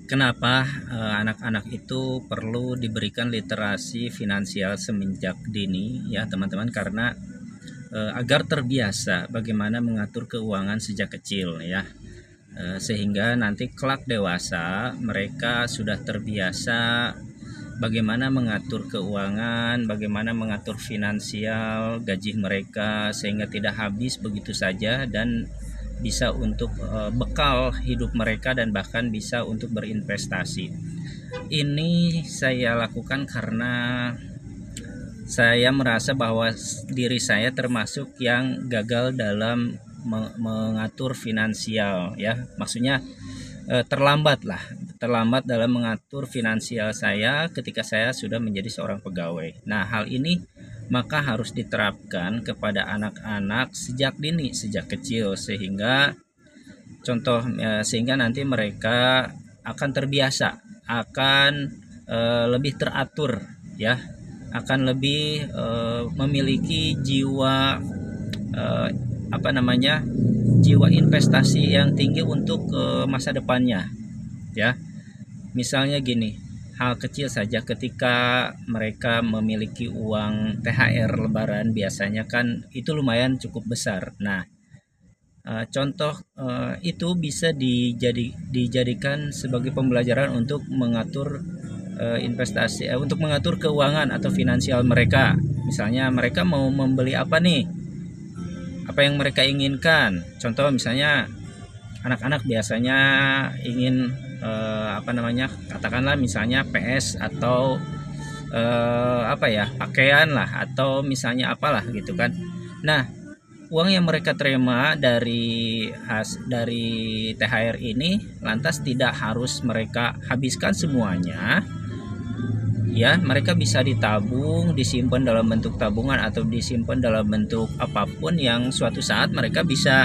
Kenapa anak-anak itu perlu diberikan literasi finansial semenjak dini ya teman-teman, karena agar terbiasa bagaimana mengatur keuangan sejak kecil ya. Sehingga nanti kelak dewasa mereka sudah terbiasa bagaimana mengatur keuangan, bagaimana mengatur finansial gaji mereka sehingga tidak habis begitu saja, dan bisa untuk bekal hidup mereka dan bahkan bisa untuk berinvestasi. Ini saya lakukan karena saya merasa bahwa diri saya termasuk yang gagal dalam mengatur finansial ya. Maksudnya terlambat dalam mengatur finansial saya ketika saya sudah menjadi seorang pegawai. Nah, hal ini maka harus diterapkan kepada anak-anak sejak dini, sejak kecil, sehingga nanti mereka akan terbiasa, akan lebih teratur ya, akan lebih memiliki jiwa jiwa investasi yang tinggi untuk masa depannya ya. Misalnya gini, hal kecil saja ketika mereka memiliki uang THR lebaran biasanya kan itu lumayan cukup besar. Nah, contoh itu bisa dijadikan sebagai pembelajaran untuk mengatur investasi, untuk mengatur keuangan atau finansial mereka. Misalnya mereka mau membeli apa nih, apa yang mereka inginkan. Contoh misalnya anak-anak biasanya ingin katakanlah misalnya PS atau pakaian lah, atau misalnya apalah gitu kan. Nah, uang yang mereka terima dari THR ini lantas tidak harus mereka habiskan semuanya ya. Mereka bisa ditabung, disimpan dalam bentuk tabungan atau disimpan dalam bentuk apapun yang suatu saat mereka bisa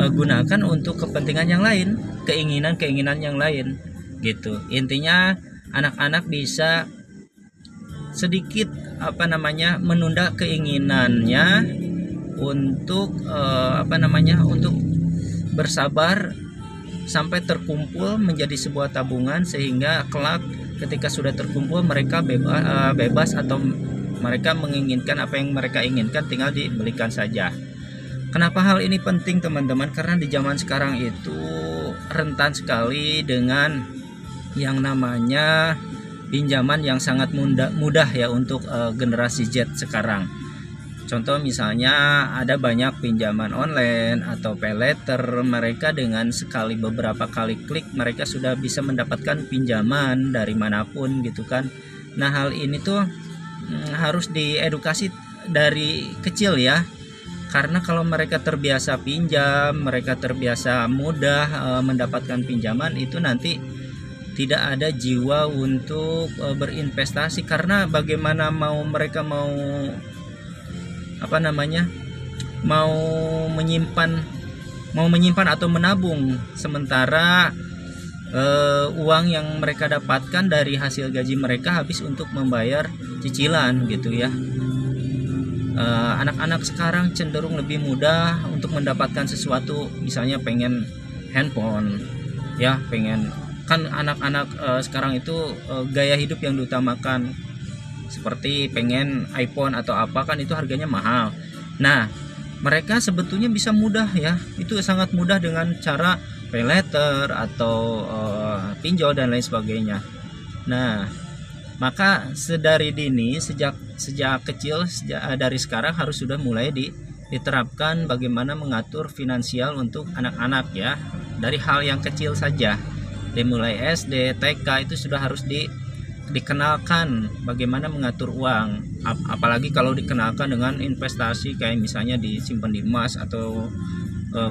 gunakan untuk kepentingan yang lain, keinginan yang lain gitu. Intinya anak-anak bisa sedikit menunda keinginannya untuk untuk bersabar sampai terkumpul menjadi sebuah tabungan, sehingga kelak ketika sudah terkumpul mereka bebas atau mereka menginginkan apa yang mereka inginkan tinggal dibelikan saja. Kenapa hal ini penting teman-teman? Karena di zaman sekarang itu rentan sekali dengan yang namanya pinjaman yang sangat mudah ya untuk generasi Z sekarang. Contoh misalnya ada banyak pinjaman online atau pay letter, mereka dengan beberapa kali klik mereka sudah bisa mendapatkan pinjaman dari manapun gitu kan. Nah, hal ini tuh harus diedukasi dari kecil ya. Karena kalau mereka terbiasa pinjam, mereka terbiasa mudah mendapatkan pinjaman, itu nanti tidak ada jiwa untuk berinvestasi. Karena bagaimana mereka mau menyimpan atau menabung, sementara uang yang mereka dapatkan dari hasil gaji mereka habis untuk membayar cicilan gitu ya. Anak-anak sekarang cenderung lebih mudah untuk mendapatkan sesuatu, misalnya pengen handphone ya, kan anak-anak sekarang itu gaya hidup yang diutamakan, seperti pengen iPhone atau apa, kan itu harganya mahal. Nah, mereka sebetulnya bisa mudah ya, itu sangat mudah dengan cara pay letter atau pinjol dan lain sebagainya. Nah, maka sedari dini, sejak kecil, dari sekarang harus sudah mulai diterapkan bagaimana mengatur finansial untuk anak-anak ya. Dari hal yang kecil saja, dimulai SD, TK itu sudah harus dikenalkan bagaimana mengatur uang. Apalagi kalau dikenalkan dengan investasi kayak misalnya disimpan di emas atau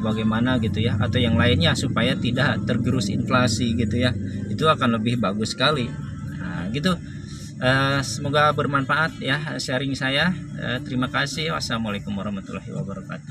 bagaimana gitu ya, atau yang lainnya supaya tidak tergerus inflasi gitu ya. Itu akan lebih bagus sekali. Nah, gitu. Semoga bermanfaat ya sharing saya. Terima kasih. Wassalamualaikum warahmatullahi wabarakatuh.